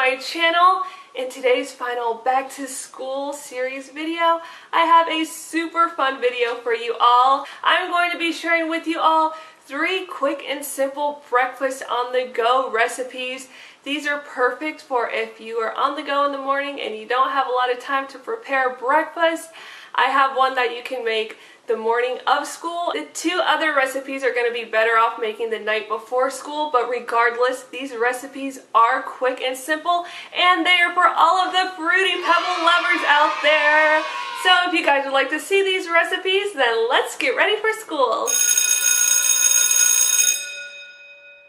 my channel. In today's final back to school series video, I have a super fun video for you all. I'm going to be sharing with you all 3 quick and simple breakfast on the go recipes. These are perfect for if you are on the go in the morning and you don't have a lot of time to prepare breakfast. I have one that you can make the morning of school. The 2 other recipes are going to be better off making the night before school, but regardless, these recipes are quick and simple, and they are for all of the Fruity Pebble lovers out there. So if you guys would like to see these recipes, then let's get ready for school.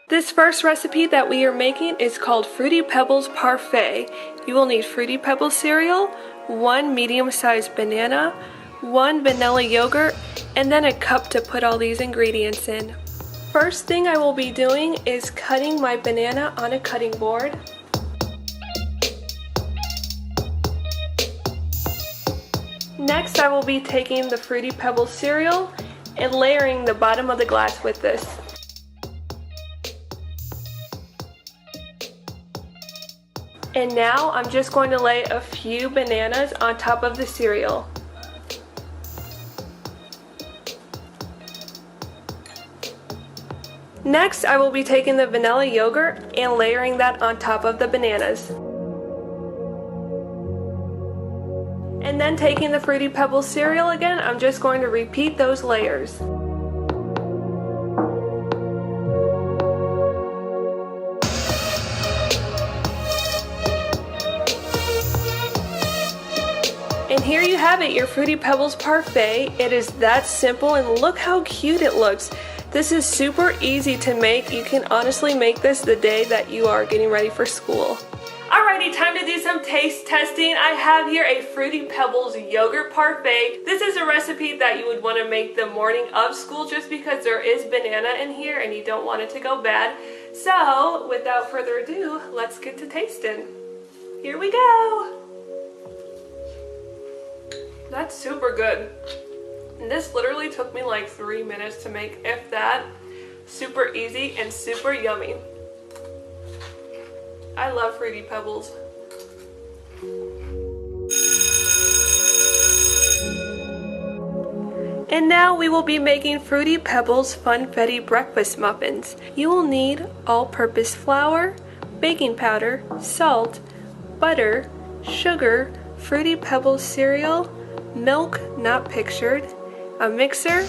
This first recipe that we are making is called Fruity Pebbles Parfait. You will need Fruity Pebbles cereal, 1 medium-sized banana, 1 vanilla yogurt, and then a cup to put all these ingredients in. First thing I will be doing is cutting my banana on a cutting board. Next, I will be taking the Fruity Pebbles cereal and layering the bottom of the glass with this. And now I'm just going to lay a few bananas on top of the cereal. Next, I will be taking the vanilla yogurt and layering that on top of the bananas. And then taking the Fruity Pebbles cereal again, I'm just going to repeat those layers. And here you have it, your Fruity Pebbles Parfait. It is that simple, and look how cute it looks. This is super easy to make. You can honestly make this the day that you are getting ready for school. Alrighty, time to do some taste testing. I have here a Fruity Pebbles yogurt parfait. This is a recipe that you would want to make the morning of school just because there is banana in here and you don't want it to go bad. So, without further ado, let's get to tasting. Here we go! That's super good. And this literally took me like 3 minutes to make, if that. Super easy and super yummy. I love Fruity Pebbles. And now we will be making Fruity Pebbles Funfetti breakfast muffins. You will need all-purpose flour, baking powder, salt, butter, sugar, Fruity Pebbles cereal, milk not pictured, a mixer,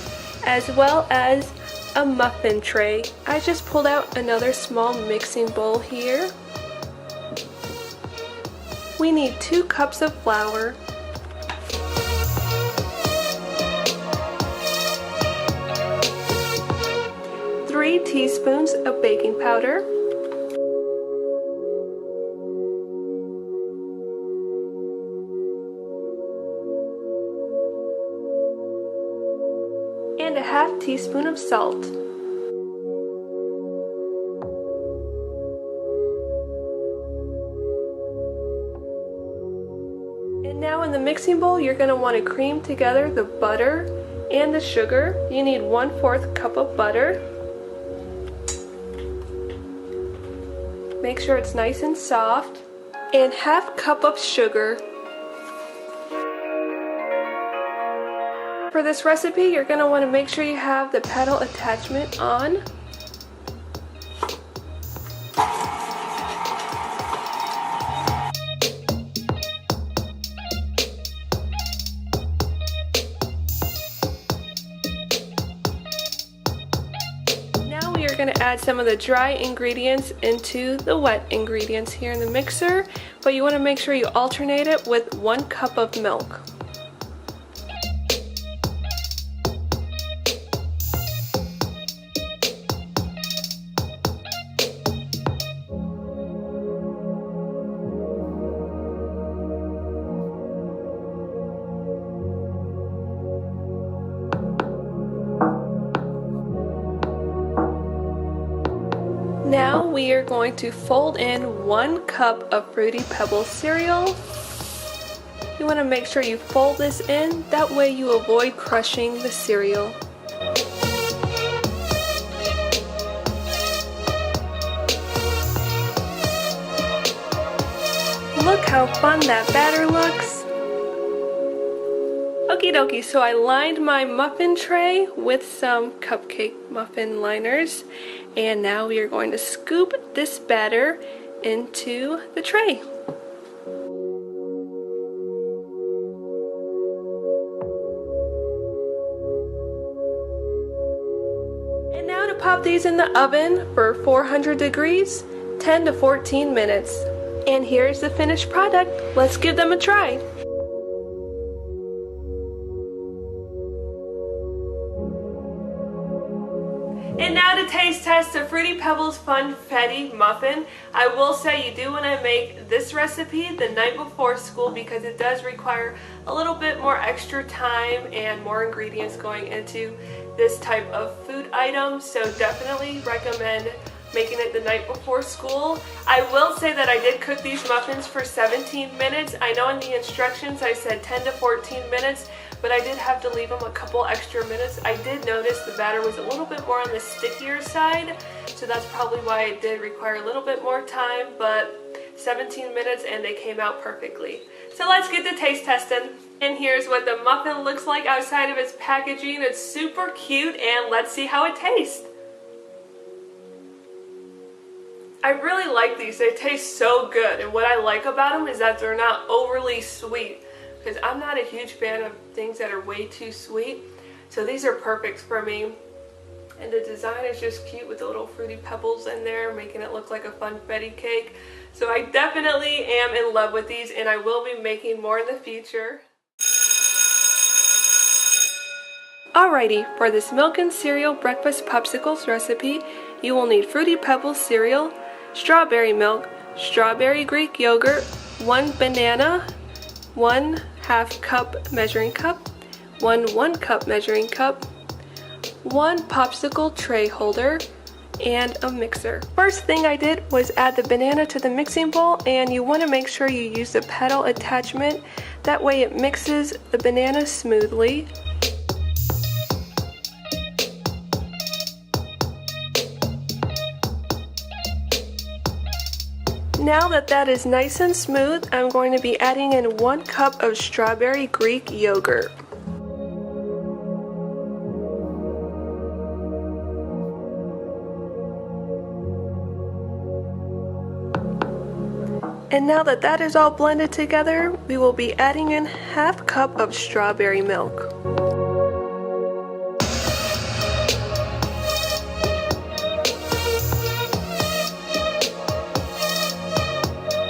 as well as a muffin tray. I just pulled out another small mixing bowl here. We need 2 cups of flour, 3 teaspoons of baking powder, and a half teaspoon of salt. And now in the mixing bowl, you're going to want to cream together the butter and the sugar. You need 1/4 cup of butter. Make sure it's nice and soft. And half cup of sugar. For this recipe, you're going to want to make sure you have the pedal attachment on. Now we are going to add some of the dry ingredients into the wet ingredients here in the mixer, but you want to make sure you alternate it with 1 cup of milk. Now we are going to fold in 1 cup of Fruity Pebbles cereal. You want to make sure you fold this in, that way you avoid crushing the cereal. look how fun that batter looks. Okie dokie, so I lined my muffin tray with some cupcake muffin liners, and now we are going to scoop this batter into the tray. And now to pop these in the oven for 400 degrees, 10 to 14 minutes. And here's the finished product. Let's give them a try. And now to taste test the Fruity Pebbles Funfetti Muffin. I will say you do want to make this recipe the night before school because it does require a little bit more extra time and more ingredients going into this type of food item. So definitely recommend making it the night before school. I will say that I did cook these muffins for 17 minutes. I know in the instructions I said 10 to 14 minutes, but I did have to leave them a couple extra minutes. I did notice the batter was a little bit more on the stickier side, so that's probably why it did require a little bit more time, but 17 minutes and they came out perfectly. So let's get to taste testing. And here's what the muffin looks like outside of its packaging. It's super cute, and let's see how it tastes. I really like these. They taste so good, and what I like about them is that they're not overly sweet, because I'm not a huge fan of things that are way too sweet. So these are perfect for me. And the design is just cute with the little fruity pebbles in there, making it look like a funfetti cake. So I definitely am in love with these, and I will be making more in the future. Alrighty, for this milk and cereal breakfast popsicles recipe, you will need Fruity Pebbles cereal, strawberry milk, strawberry Greek yogurt, 1 banana, 1/2 cup measuring cup, 1 cup measuring cup, 1 popsicle tray holder, and a mixer. First thing I did was add the banana to the mixing bowl, and you want to make sure you use the pedal attachment. That way it mixes the banana smoothly. Now that is nice and smooth, I'm going to be adding in 1 cup of strawberry Greek yogurt. And now that is all blended together, we will be adding in 1/2 cup of strawberry milk.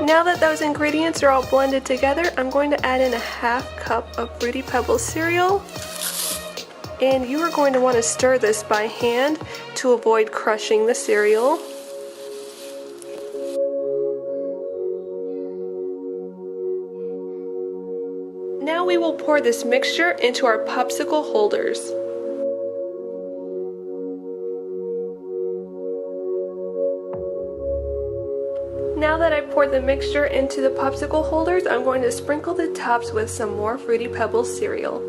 Now that those ingredients are all blended together, I'm going to add in 1/2 cup of Fruity Pebbles cereal. And you are going to want to stir this by hand to avoid crushing the cereal. Now we will pour this mixture into our popsicle holders. Now that I poured the mixture into the popsicle holders, I'm going to sprinkle the tops with some more Fruity Pebbles cereal.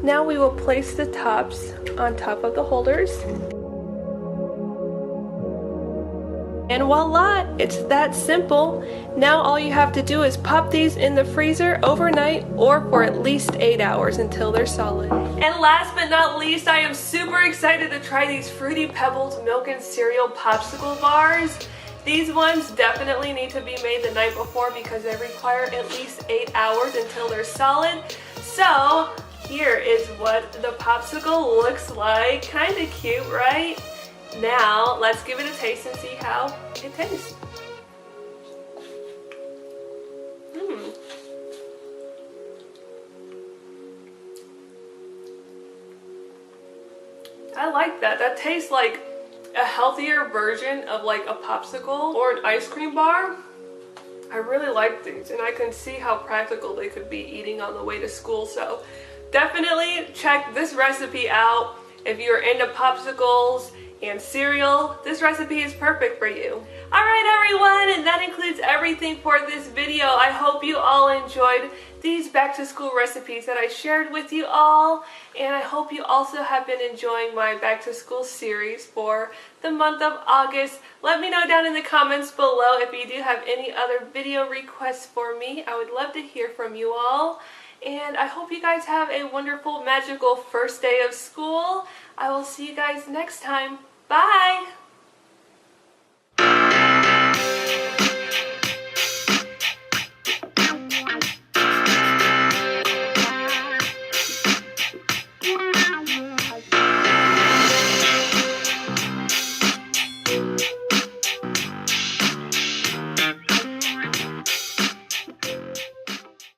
Now we will place the tops on top of the holders. And voila, it's that simple. Now all you have to do is pop these in the freezer overnight or for at least 8 hours until they're solid. And last but not least, I am super excited to try these Fruity Pebbles milk and cereal popsicle bars. These ones definitely need to be made the night before because they require at least 8 hours until they're solid. So here is what the popsicle looks like. Kind of cute, right? Now, let's give it a taste and see how it tastes. I like that. That tastes like a healthier version of like a popsicle or an ice cream bar. I really like these, and I can see how practical they could be eating on the way to school. So definitely check this recipe out if you're into popsicles and cereal, this recipe is perfect for you. Alright everyone, and that includes everything for this video. I hope you all enjoyed these back to school recipes that I shared with you all, and I hope you also have been enjoying my back to school series for the month of August. Let me know down in the comments below if you do have any other video requests for me. I would love to hear from you all. And I hope you guys have a wonderful, magical first day of school. I will see you guys next time. Bye!